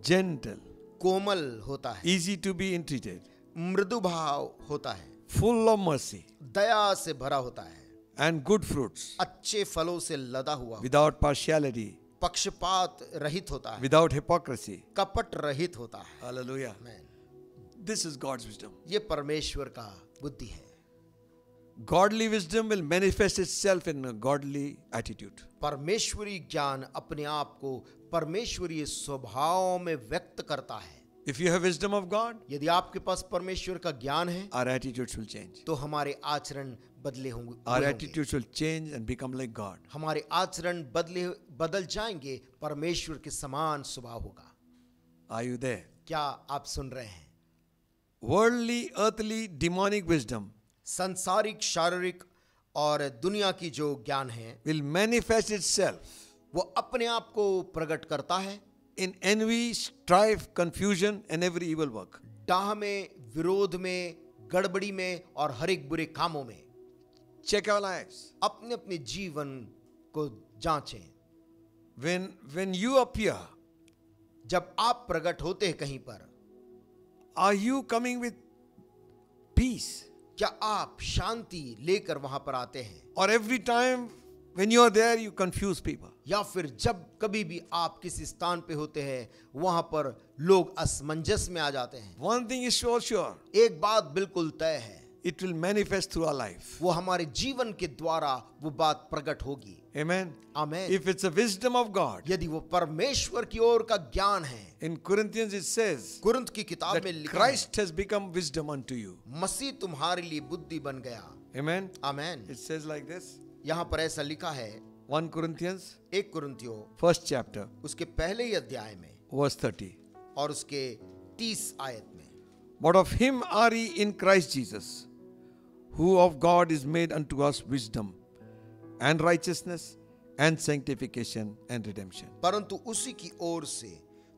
gentle, कोमल होता है, easy to be entreated, मृदु भाव होता है, full of mercy दया से भरा होता है, and good fruits, अच्छे फलों से लदा हुआ, without partiality, पक्षपात रहित होता है, without hypocrisy. कपट रहित होता है। Hallelujah. आमीन। This is God's wisdom. ये परमेश्वर का बुद्धि है। Godly wisdom will manifest itself in a godly attitude. परमेश्वरी ज्ञान अपने आप को परमेश्वरीय स्वभाव में व्यक्त करता है। If you have wisdom of God, यदि आपके पास परमेश्वर का ज्ञान है our attitudes will change. तो हमारे आचरण बदले होंगे, Our attitudes will change and become like God. हमारे आचरण बदल जाएंगे, परमेश्वर के समान स्वभाव होगा। Are you there? क्या आप सुन रहे हैं? Worldly, earthly, demonic wisdom सांसारिक, शारीरिक और दुनिया की जो ज्ञान है will manifest itself वो अपने आप को प्रकट करता है in envy, strife, confusion, and every evil work. डाह में, विरोध में, गड़बड़ी में और हर एक बुरे कामों में। Check our lives. अपने अपने जीवन को जांचें। When you appear, जब आप प्रकट होते हैं कहीं पर, are you coming with peace? क्या आप शांति लेकर वहां पर आते हैं, Or every time when you are there, you confuse people? या फिर जब कभी भी आप किसी स्थान पे होते हैं वहां पर लोग असमंजस में आ जाते हैं? One thing is for sure, एक बात बिल्कुल तय है, it will manifest through our life. वो हमारे जीवन के द्वारा वो बात प्रकट होगी। Amen. आमीन। If it's a wisdom of God, यदि वो परमेश्वर की ओर का ज्ञान है, in Corinthians it says Corinth की किताब में that लिखा है, Christ has become wisdom unto you. मसीह तुम्हारे लिए बुद्धि बन गया। Amen. आमीन। It says like this. यहाँ पर ऐसा लिखा है 1 Corinthians, 1 कुरिन्थियों first chapter, उसके पहले ही अध्याय में verse 30. और उसके 30 आयत में, But of him are ye in Christ Jesus, who of God is made unto us wisdom and righteousness and sanctification and redemption. परंतु उसी की ओर से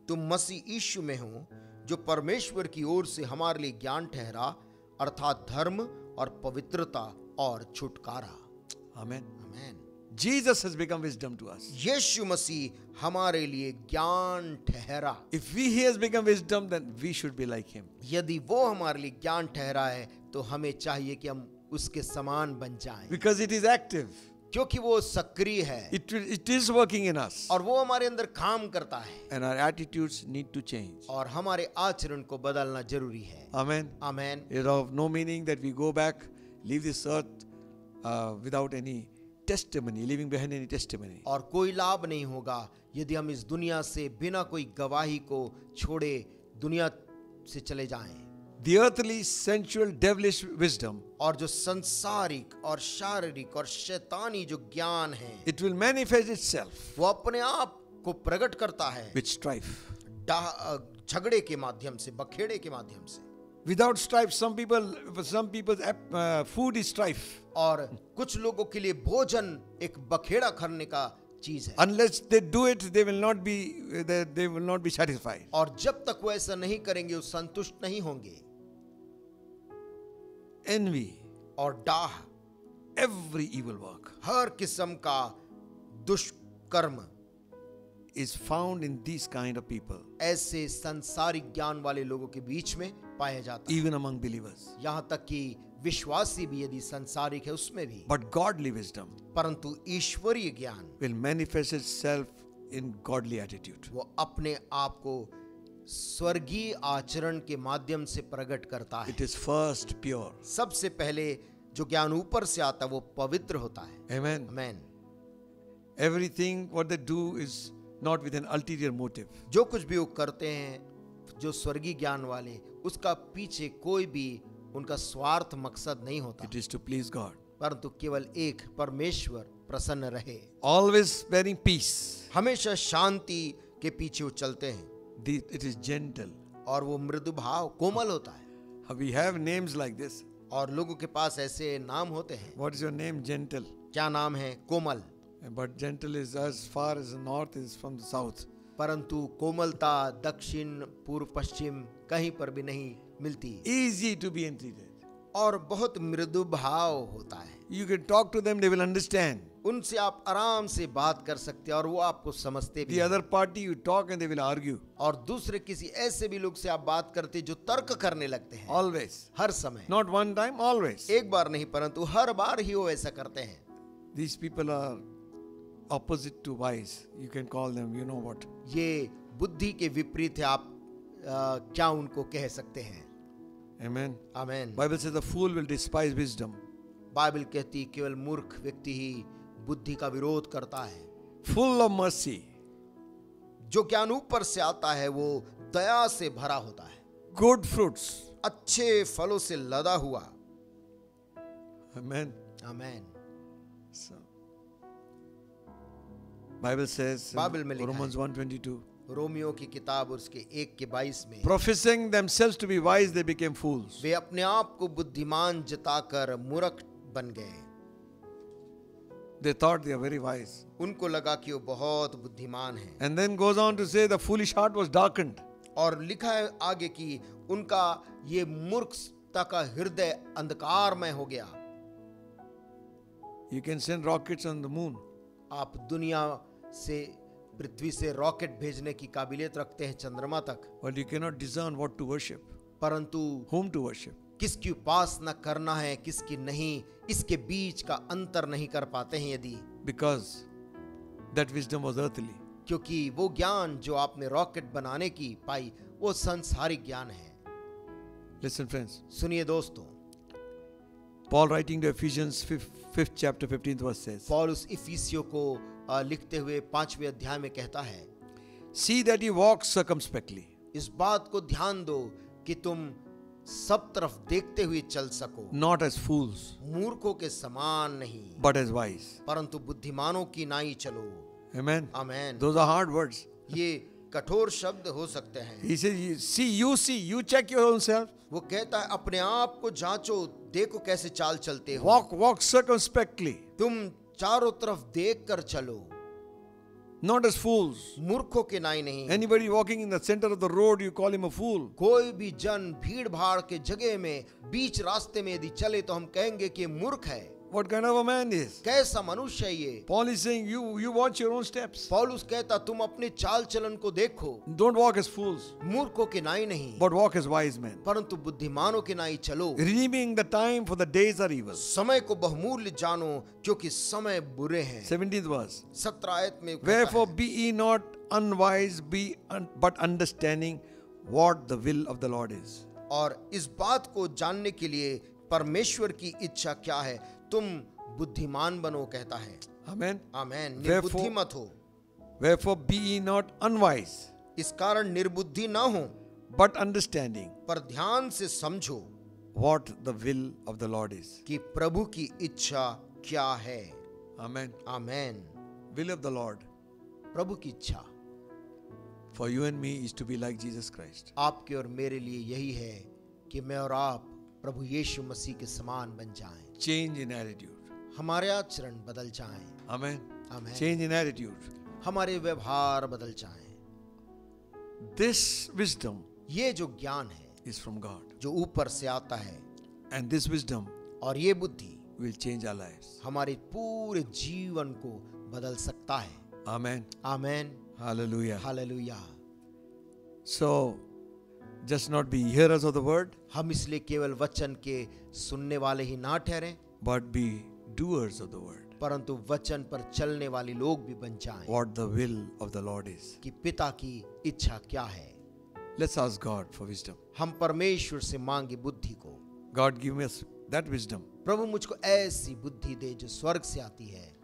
तुम मसीह यीशु में हो, जो परमेश्वर की ओर से हमारे लिए ज्ञान ठहरा, अर्थात धर्म और पवित्रता और छुटकारा। Amen. आमीन। Jesus has become wisdom to us. यीशु मसीह हमारे लिए ज्ञान ठहरा। If he has become wisdom, then we should be like him. यदि वो हमारे लिए ज्ञान ठहरा है तो हमें चाहिए कि हम उसके समान बन जाएं, Because it is active. क्योंकि वो सक्रिय है It is working in us. और वो हमारे अंदर काम करता है And our attitudes need to change. और हमारे आचरण को बदलना जरूरी है। Amen. आमीन। It is of no meaning that we go back, leave this earth without any testimony, leaving behind any testimony. और कोई लाभ नहीं होगा यदि हम इस दुनिया से बिना कोई गवाही को छोड़े दुनिया से चले जाएं। The earthly, sensual, devilish wisdom, और जो संसारिक और शारीरिक और शैतानी जो ज्ञान है it will manifest itself वो अपने आप को प्रकट करता है with strife. झगड़े के माध्यम से, बखेड़े के माध्यम से। Without strife, some people's food is strife. और कुछ लोगों के लिए भोजन एक बखेड़ा करने का चीज है। Unless they do it, they will not be satisfied. और जब तक वो ऐसा नहीं करेंगे वो संतुष्ट नहीं होंगे। Envy, और डाह, every evil work हर किस्म का दुष्कर्म is found in these kind of people, ऐसे संसारिक ज्ञान वाले लोगों के बीच में पाया जाता है। even among believers. यहाँ तक कि विश्वासी भी यदि संसारिक है उसमें भी, But godly wisdom परंतु ईश्वरीय ज्ञान will manifest itself in godly attitude. वो अपने आप को स्वर्गीय आचरण के माध्यम से प्रकट करता है। It is first pure. सबसे पहले जो ज्ञान ऊपर से आता है वो पवित्र होता है। Amen. आमीन। Everything what they do is not with an ulterior motive. जो कुछ भी वो करते हैं जो स्वर्गीय ज्ञान वाले, उसका पीछे कोई भी उनका स्वार्थ मकसद नहीं होता, It is to please God. परंतु केवल एक, परमेश्वर प्रसन्न रहे। Always bearing peace. हमेशा शांति के पीछे वो चलते हैं It is gentle. और वो मृदु भाव कोमल होता है। We have names like this. और लोगों के पास ऐसे नाम होते हैं। What is your name? Gentle. क्या नाम है? कोमल। But gentle is as far as the north is from the south. परंतु कोमलता दक्षिण पूर्व पश्चिम कहीं पर भी नहीं मिलती Easy to be entreated. और बहुत मृदु भाव होता है। You can talk to them, they will understand. उनसे आप आराम से बात कर सकते हैं और वो आपको समझते भी The हैं। other party, you talk and they will argue. और दूसरे किसी ऐसे भी लोग से आप बात करते जो तर्क करने लगते हैं Always. हर समय, Not one time, always. एक बार नहीं परंतु हर बार ही वो ऐसा करते हैं। These people are opposite to wise. You can call them, you know what. ये बुद्धि के विपरीत है, आप क्या उनको कह सकते हैं। Amen. Amen. Bible says the fool will despise wisdom. Bible कहती केवल मूर्ख व्यक्ति ही बुद्धि का विरोध करता है। Full of mercy. जो ज्ञान ऊपर से आता है वो दया से भरा होता है, Good fruits. अच्छे फलों से लदा हुआ। Amen. Amen. So, Bible says in Bible में लिखा Romans 1:22, रोमियो की किताब उसके 1:22 में, professing themselves to be wise, they became fools. वे अपने आप को बुद्धिमान जताकर मूर्ख बन गए। They thought they are very wise. उनको लगा कि वो बहुत बुद्धिमान हैं। And then goes on to say the foolish heart was darkened. और लिखा है आगे कि उनका ये मूर्खता का हृदय अंधकारमय हो गया। You can send rockets on the moon. आप दुनिया से, पृथ्वी से रॉकेट भेजने की काबिलियत रखते हैं चंद्रमा तक, But you cannot discern what to worship, परंतु whom to worship. किसकी उपासना करना है किसकी नहीं, इसके बीच का अंतर नहीं कर पाते हैं। यदि Because that wisdom was earthly. क्योंकि वो ज्ञान जो आपने रॉकेट बनाने की पाई वो सांसारिक ज्ञान है। Listen, friends. सुनिए दोस्तों, Paul writing to Ephesians 5th chapter 15th verse says, पौलुस इफिसियों को लिखते हुए 5वें अध्याय में कहता है, see that you walk circumspectly, इस बात को ध्यान दो कि तुम सब तरफ देखते हुए चल सको, not as fools, मूर्खों के समान नहीं but as wise. परंतु बुद्धिमानों की नाई चलो। Amen. Amen. Those are hard words. ये कठोर शब्द हो सकते हैं। He says, you check your own self. वो कहता है अपने आप को जांचो, देखो कैसे चाल चलते हो। Walk circumspectly, तुम चारों तरफ देख कर चलो, not as fools. मूर्खों के नाई नहीं। Anybody walking in the center of the road, you call him a fool. कोई भी जन भीड़ भाड़ के जगह में बीच रास्ते में यदि चले तो हम कहेंगे कि ये मूर्ख है। What kind of a man is? कैसा मनुष्य है ये। Paul is saying, you watch your own steps. पौलुस कहता तुम अपने चाल चलन को देखो, Don't walk as fools, मूर्खों के नाई नहीं but walk as wise men. परंतु बुद्धिमानों के नाई चलो। Redeeming the time, for the days are evil. समय को बहुमूल्य जानो क्योंकि समय बुरे हैं। 17th verse. 17 आयत में कहता Wherefore है, be ye not unwise, but understanding what the will of the Lord is. और इस बात को जानने के लिए परमेश्वर की इच्छा क्या है, तुम बुद्धिमान बनो कहता है। Amen. आमेन। Wherefore- निर्बुद्धि मत हो, Wherefore be ye not unwise, इस कारण निर्बुद्धि ना हो, but understanding पर ध्यान से समझो what the will of the Lord is. कि प्रभु की इच्छा क्या है। Amen. Amen. Will of the Lord प्रभु की इच्छा for you and me is to be like Jesus Christ. आपके और मेरे लिए यही है कि मैं और आप प्रभु यीशु मसीह के समान बन जाएं, Change in attitude. हमारे आचरण बदल जाएं, Amen. Amen, Change in attitude. हमारे व्यवहार बदल जाएं। This wisdom ये जो ज्ञान है is from God. जो ऊपर से आता है, And this wisdom और ये बुद्धि will change our lives. हमारे पूरे जीवन को बदल सकता है। Amen. Amen. Hallelujah. Hallelujah. So, just not be hearers of the word, हम इसलिए केवल वचन के सुनने वाले ही ना ठहरें, but be doers of the word. परंतु वचन पर चलने वाले लोग भी बन जाएं What the will of the Lord is. कि पिता की इच्छा क्या है। Let's ask God for wisdom. हम परमेश्वर से मांगे बुद्धि को। God, give us that wisdom. प्रभु मुझको ऐसी बुद्धि दे जो स्वर्ग से आती है,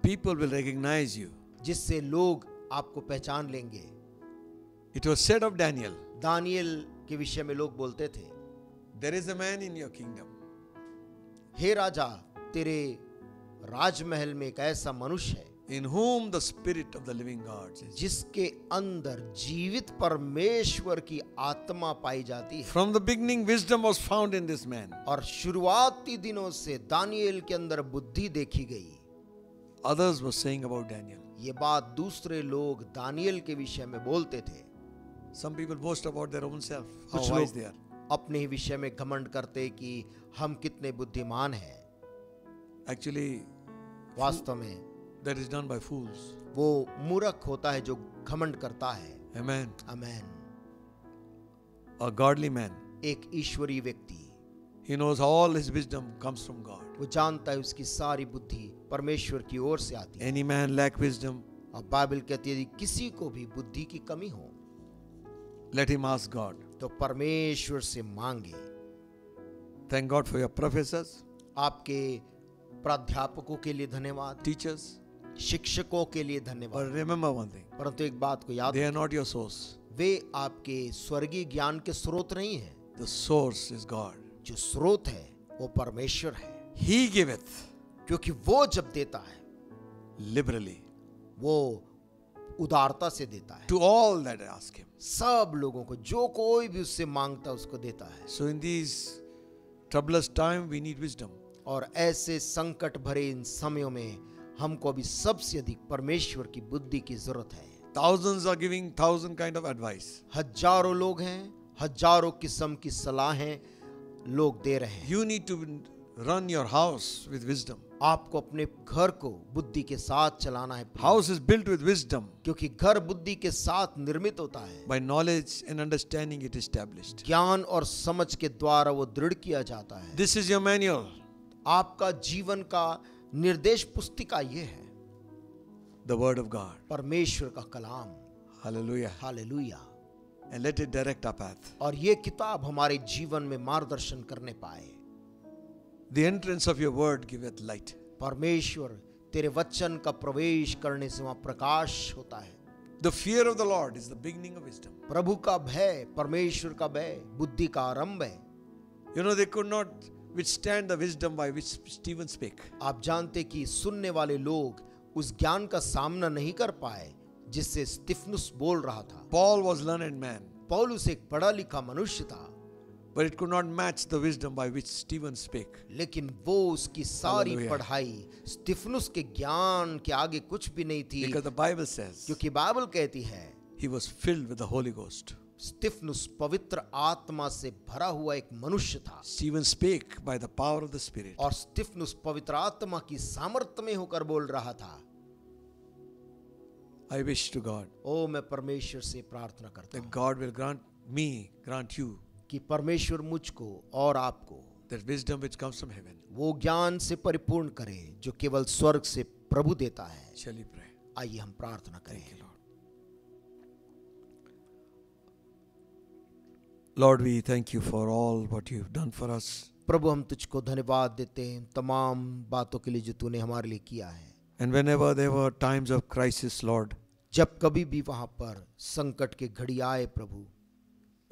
People will recognize you. जिससे लोग आपको पहचान लेंगे। It was said of Daniel, Daniel के विषय में लोग बोलते थे, there is a man in your kingdom हे राजा, तेरे राजमहल में एक ऐसा मनुष्य है in whom the spirit of the living God is. जिसके अंदर जीवित परमेश्वर की आत्मा पाई जाती है। From the beginning, wisdom was found in this man. और शुरुआती दिनों से दानियल के अंदर बुद्धि देखी गई। Others were saying about Daniel. ये बात दूसरे लोग दानियल के विषय में बोलते थे। Some people boast about their own self, how कुछ wise लोग they are. अपने ही विषय में घमंड करते कि हम कितने बुद्धिमान हैं। Actually, वास्तव में that is done by fools. वो मूर्ख होता है जो घमंड करता है। Amen. Amen. A godly man, एक ईश्वरीय व्यक्ति, he knows all his wisdom comes from God. वो जानता है उसकी सारी बुद्धि परमेश्वर की ओर से आती है। Any man lack wisdom, और बाइबल कहती है यदि किसी को भी बुद्धि की कमी हो let him ask God. तो परमेश्वर से मांगे। Thank God for your professors, आपके प्राध्यापकों के लिए धन्यवाद, teachers. शिक्षकों के लिए But धन्यवाद। remember one thing, परंतु एक बात को याद they are रखें, not your source. वे आपके स्वर्गीय ज्ञान के स्रोत नहीं है। The source is God. जो स्रोत है वो परमेश्वर है, He giveth क्योंकि वो जब देता है liberally वो उदारता से देता है to all that ask him. सब लोगों को, जो कोई भी उससे मांगता है उसको देता है। So in these troublous time, we need wisdom. और ऐसे संकट भरे इन समयों में हमको अभी सबसे अधिक परमेश्वर की बुद्धि की जरूरत है। Thousands are giving thousand kind of advice. हजारों लोग हैं, हजारों किस्म की सलाहें लोग दे रहे हैं। You need to run your house with wisdom. आपको अपने घर को बुद्धि के साथ चलाना है, House is built with wisdom. क्योंकि घर बुद्धि के साथ निर्मित होता है। By knowledge and understanding it established. ज्ञान और समझ के द्वारा वो दृढ़ किया जाता है। This is your manual. आपका जीवन का निर्देश पुस्तिका ये है, The word of God. परमेश्वर का कलाम। Hallelujah. Hallelujah. And let it direct our path. और ये किताब हमारे जीवन में मार्गदर्शन करने पाए। The entrance of your word giveth light. परमेश्वर तेरे वचन का प्रवेश करने से वहां प्रकाश होता है। The fear of the Lord is the beginning of wisdom. प्रभु का भय, परमेश्वर का भय बुद्धि का आरंभ है। You know, they could not withstand the wisdom by which Stephen spake. आप जानते कि सुनने वाले लोग उस ज्ञान का सामना नहीं कर पाए जिससे स्तिफनुस बोल रहा था। Paul was learned man, पौलुस एक पढ़ा लिखा मनुष्य था, but it could not match the wisdom by which Stephen spake. लेकिन वो उसकी सारी Hallelujah. पढ़ाई स्तिफनुस के ज्ञान के आगे कुछ भी नहीं थी, Because the Bible says क्योंकि बाइबल कहती है he was filled with the Holy Ghost. स्तिफनुस पवित्र आत्मा से भरा हुआ एक मनुष्य था। Stephen spake by the power of the Spirit. और स्तिफनुस पवित्र आत्मा की सामर्थ्य में होकर बोल रहा था। I wish to God ओ मैं परमेश्वर से प्रार्थना करता that हूँ God will grant you कि परमेश्वर मुझको और आपको that wisdom which comes from heaven. वो ज्ञान से परिपूर्ण करे जो केवल स्वर्ग से प्रभु देता है। Shall we pray? आइए हम प्रार्थना करें। Lord, we thank you for all what you've done for us. प्रभु हम तुझको धन्यवाद देते हैं तमाम बातों के लिए जो तूने हमारे लिए किया है। And whenever there were times of crisis, Lord, जब कभी भी वहां पर संकट के घड़ी आए प्रभु,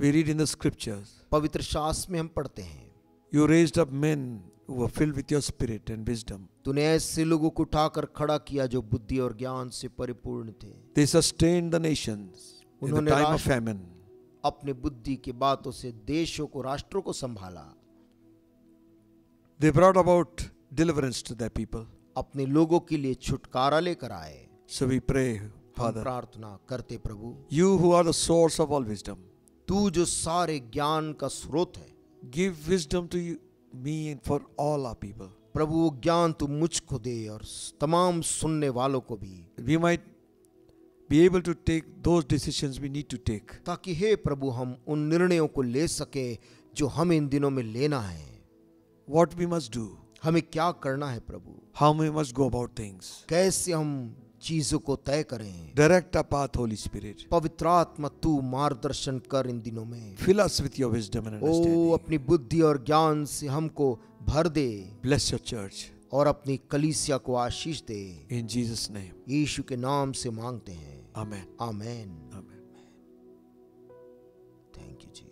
we read in the scriptures, पवित्र शास्त्र में हम पढ़ते हैं you raised up men who were filled with your spirit and wisdom. तूने ऐसे लोगों को उठाकर खड़ा किया जो बुद्धि और ज्ञान से परिपूर्ण थे। They sustained the nations in the उन्होंने time of राष्ट्र- famine. अपने बुद्धि की बातों से देशों को, राष्ट्रों को संभाला। They brought about deliverance to their people. अपने लोगों के लिए छुटकारा लेकर आए। So we pray, हम Father, प्रार्थना करते प्रभु, you who are the source of all wisdom, तू जो सारे ज्ञान का स्रोत है, give wisdom to you, me and for all our people. प्रभु वो ज्ञान तू मुझको दे और तमाम सुनने वालों को भी, We might be able to take those decisions we need to take. ताकि हे प्रभु हम उन निर्णयों को ले सके जो हम इन दिनों में लेना है। What we must do, हमें क्या करना है प्रभु, how we must go about things. कैसे हम चीजों को तय करें। Direct our path, Holy Spirit. पवित्र आत्मा तू मार्गदर्शन कर इन दिनों में। Fill us with your wisdom and O understanding. अपनी बुद्धि और ज्ञान से हमको भर दे Bless your church. और अपनी कलीसिया को आशीष दे। In Jesus' name. यीशु के नाम से मांगते हैं, Amen. Amen. Amen. Thank you ji.